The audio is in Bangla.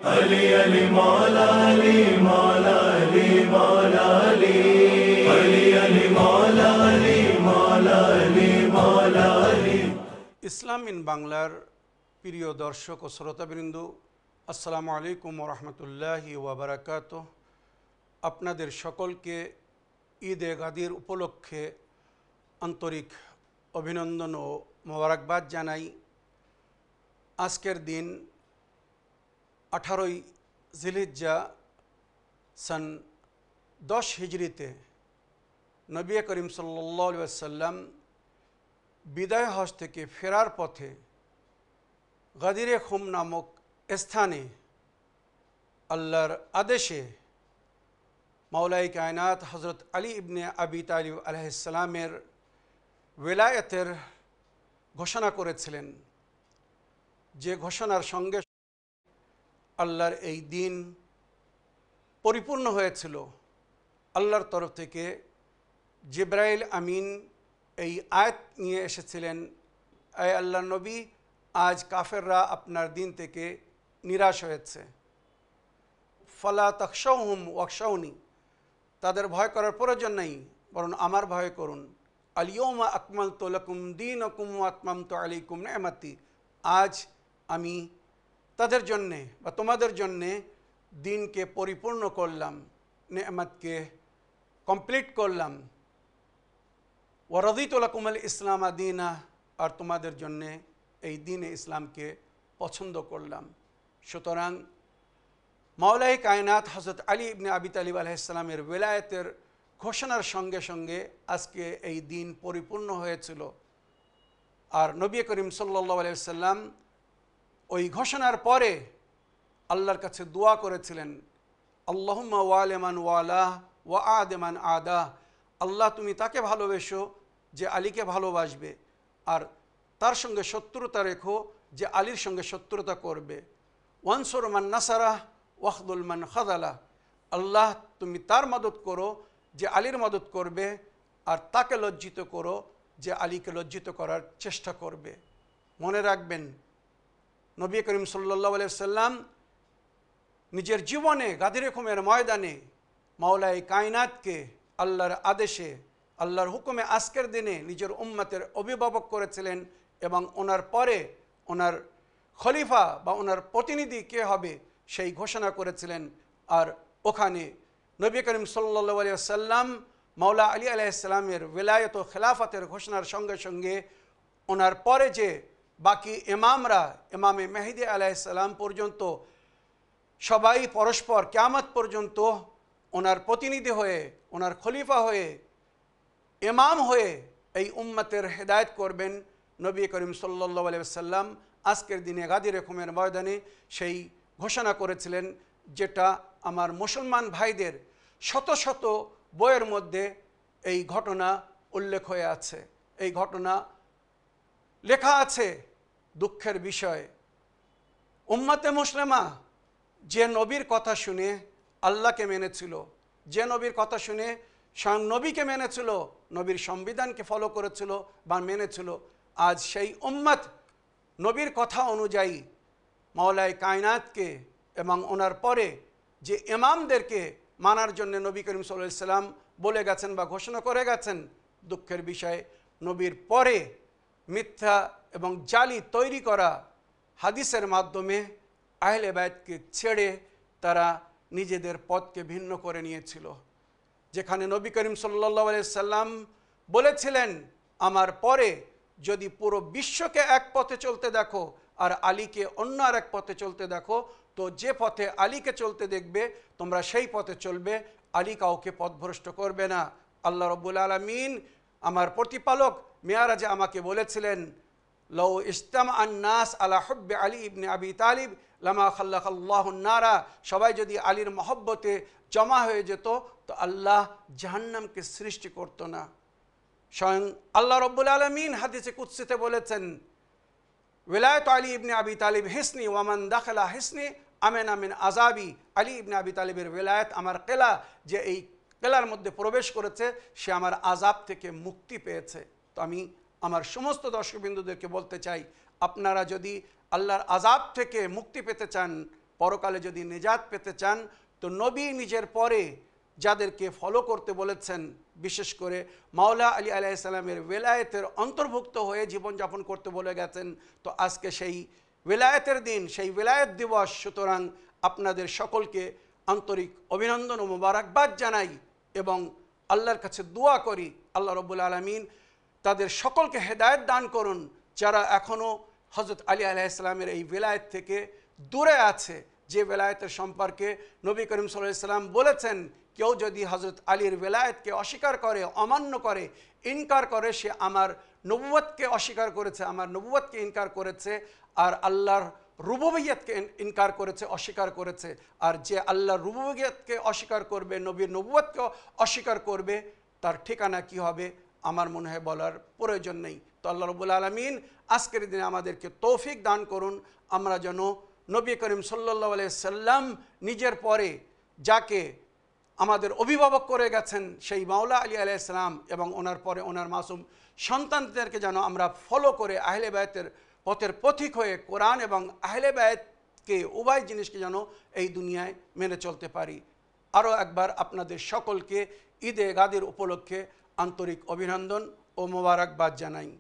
আলী আলী মাওলা আলী মাওলা আলী মাওলা আলী আলী আলী মাওলা আলী মাওলা আলী মাওলা আলী। ইসলাম ইন বাংলার প্রিয় দর্শক ও শ্রোতাবৃন্দ, আসসালামু আলাইকুম ওয়া রাহমাতুল্লাহি ওয়া বারাকাতুহু। আপনাদের সকলকে ঈদে গাদির উপলক্ষে আন্তরিক অভিনন্দন ও মোবারকবাদ জানাই। আজকের দিন 18ই জিলহিজ্জা সন 10 হিজরিতে নবী করিম সাল্লাল্লাহু আলাইহি ওয়াসাল্লাম বিদায় হজ থেকে ফেরার পথে গাদিরে খুম নামক স্থানে আল্লাহর আদেশে মাওলাই কায়নাত হজরত আলী ইবনে আবি তালিব আলাইহিসসালামের ওয়েলায়েতের ঘোষণা করেছিলেন, যে ঘোষণার সঙ্গে আল্লাহর এই দিন পরিপূর্ণ হয়েছিল। আল্লাহর তরফ থেকে জিবরাইল আমিন এই আয়াত নিয়ে এসেছিলেন, আয় আল্লাহর নবী, আজ কাফেররা আপনার দিন থেকে নিরাশ হয়েছে। ফালা তাখশাউহুম ওয়াখশাউনি, তাদের ভয় করার প্রয়োজন নেই, বরং আমার ভয় করুন। আল-ইয়াওমা আকমালতু লাকুম দীনাকুম ওয়া আতমামতু আলাইকুম নি'মাতি, আজ আমি তাদের জন্যে বা তোমাদের জন্যে দিনকে পরিপূর্ণ করলাম, নে'মাতকে কমপ্লিট করলাম। ওয়া রাদিতু লাকুমুল ইসলাম দীনা, আর তোমাদের জন্যে এই দিনে ইসলামকে পছন্দ করলাম। সুতরাং মাওলাই কায়নাত হযরত আলী ইবনে আবি তালিব আলাইহিসসালামের ওয়েলায়েতের ঘোষণার সঙ্গে সঙ্গে আজকে এই দিন পরিপূর্ণ হয়েছিল। আর নবী করিম সাল্লাল্লাহু আলাইহি ওয়াসাল্লাম ওই ঘোষণার পরে আল্লাহর কাছে দোয়া করেছিলেন, আল্লাহুম্মা ওয়ালিমান ওয়ালা ওয়া আদেমান আদা, আল্লাহ তুমি তাকে ভালোবেসো যে আলীকে ভালোবাসবে, আর তার সঙ্গে শত্রুতা রেখো যে আলীর সঙ্গে শত্রুতা করবে। ওয়ানসুর মান নাসারা ওয়াখদুল মান খাদালা, আল্লাহ তুমি তার মদত করো যে আলীর মদত করবে, আর তাকে লজ্জিত করো যে আলীকে লজ্জিত করার চেষ্টা করবে। মনে রাখবেন, নবী করিম সাল্লাল্লাহু আলাইহি ওয়াসাল্লাম নিজের জীবনে গাদিরে খুমের ময়দানে মাওলাই কায়নাতকে আল্লাহর আদেশে আল্লাহর হুকুমে আজকের দিনে নিজের উম্মতের অভিভাবক করেছিলেন, এবং ওনার পরে ওনার খলিফা বা ওনার প্রতিনিধি কে হবে সেই ঘোষণা করেছিলেন। আর ওখানে নবী করিম সাল্লাল্লাহু আলাইহি ওয়াসাল্লাম মাওলা আলী আলাইহিসসালামের ওয়েলায়েত ও খেলাফতের ঘোষণার সঙ্গে সঙ্গে ওনার পরে যে বাকি ইমামরা, ইমামে মেহেদী আলাইহিসসালাম পর্যন্ত সবাই পরস্পর কিয়ামত পর্যন্ত ওনার প্রতিনিধি হয়ে, ওনার খলিফা হয়ে, ইমাম হয়ে এই উম্মতের হেদায়েত করবেন। নবী করিম সাল্লাল্লাহু আলাইহি ওয়াসাল্লাম আজকের দিনে গাদিরে খুমের ময়দানে সেই ঘোষণা করেছিলেন, যেটা আমার মুসলমান ভাইদের শত শত বইয়ের মধ্যে এই ঘটনা উল্লেখ হয়ে আছে। এই ঘটনা লেখা আছে। দুঃখের বিষয়, উম্মতে মুসলিমা যে নবীর কথা শুনে আল্লাহকে মেনেছিল, যে নবীর কথা শুনে স্বয়ং নবীকে মেনেছিল, নবীর সংবিধানকে ফলো করেছিল বা মেনেছিল, আজ সেই উম্মত নবীর কথা অনুযায়ী মাওলাই কায়নাতকে এবং ওনার পরে যে ইমামদেরকে মানার জন্য নবী করিম সাল্লাল্লাহু আলাইহি ওয়াসাল্লাম বলে গেছেন বা ঘোষণা করে গেছেন। দুঃখের বিষয়, নবীর পরে মিথ্যা এবং জালি তৈরি করা হাদিসের মাধ্যমে আহলে বায়তকে ছেড়ে তারা নিজেদের পথকে ভিন্ন করে নিয়েছিল। যেখানে নবী করিম সাল্লাল্লাহু আলাইহি ওয়াসাল্লাম বলেছিলেন, আমার পরে যদি পুরো বিশ্বকে এক পথে চলতে দেখো আর আলীকে অন্য আর এক পথে চলতে দেখো, তো যে পথে আলীকে চলতে দেখবে তোমরা সেই পথে চলবে, আলী কাউকে পথভ্রষ্ট করবে না। আল্লাহ রাব্বুল আলামিন আমার প্রতিপালক মেয়ারাজে আমাকে বলেছিলেন, লাউ ইজতামা আন-নাস আলা হুব্বি আলী ইবনে আবি তালিব লামা খাল্লাকাল্লাহুন নারা, সবাই যদি আলীর মহব্বতে জমা হয়ে যেত তো আল্লাহ জাহান্নামকে সৃষ্টি করতো না। স্বয়ং আল্লাহ রাব্বুল আলামিন হাদিসে কুদসিতে বলেছেন, ওয়ালায়াত আলী ইবনে আবি তালিব হিসনি ওয়ামান দাখালা হিসনি আমেনা মিন আযাবি, আলী ইবনে আবি তালিবের ওয়ালায়াত আমার কেলা, যে এই কেলার মধ্যে প্রবেশ করেছে সে আমার আযাব থেকে মুক্তি পেয়েছে। তো আমি আমার সমস্ত দর্শকবৃন্দদেরকে বলতে চাই, আপনারা যদি আল্লাহর আযাব থেকে মুক্তি পেতে চান পরকালে যদি নিজাত পেতে চান তো নবী নিজের পরে যাদেরকে ফলো করতে বলেছেন, বিশেষ করে মাওলা আলী আলাইহিস সালামের ওয়েলায়েতের অন্তর্ভুক্ত হয়ে জীবনযাপন করতে বলে গেছেন। তো আজকে সেই ওয়েলায়েতের দিন, সেই ওয়েলায়েত দিবস, সুতরাং আপনাদের সকলকে আন্তরিক অভিনন্দন ও মোবারকবাদ জানাই এবং আল্লাহর কাছে দোয়া করি আল্লাহ রব্বুল আলামিন তাদের সকলকে হেদায়েত দান করুন যারা এখনও হযরত আলী আলাইহিস সালামের এই ওয়েলায়েত থেকে দূরে আছে, যে ওয়েলায়েতের সম্পর্কে নবী করিম সাল্লাল্লাহু আলাইহি ওয়াসাল্লাম বলেছেন, কেউ যদি হযরত আলীর ওয়েলায়েতকে অস্বীকার করে, অমান্য করে, ইনকার করে, সে আমার নবুয়তকে অস্বীকার করেছে, আমার নবুয়তকে ইনকার করেছে, আর আল্লাহর রুবুবিয়তকে ইনকার করেছে, অস্বীকার করেছে। আর যে আল্লাহর রুবুবিয়তকে অস্বীকার করবে, নবীর নবুয়তকে অস্বীকার করবে, তার ঠিকানা কি হবে আমার মনে হয় বলার প্রয়োজন নেই। তো আল্লাহ রাব্বুল আলামিন আজকের দিনে আমাদেরকে তৌফিক দান করুন, আমরা যেন নবী করিম সাল্লাল্লাহু আলাইহি সাল্লাম নিজের পরে যাকে আমাদের অভিভাবক করে গেছেন সেই মাওলা আলী আলাইহিস সালাম এবং ওনার পরে ওনার মাসুম সন্তানদেরকে যেন আমরা ফলো করে আহলে বায়তের পথের পথিক হয়ে কোরআন এবং আহলে বায়তকে উভয় জিনিসকে যেন এই দুনিয়ায় মেনে চলতে পারি। আরও একবার আপনাদের সকলকে ঈদে গাদির উপলক্ষে আন্তরিক অভিনন্দন ও মোবারকবাদ জানাই।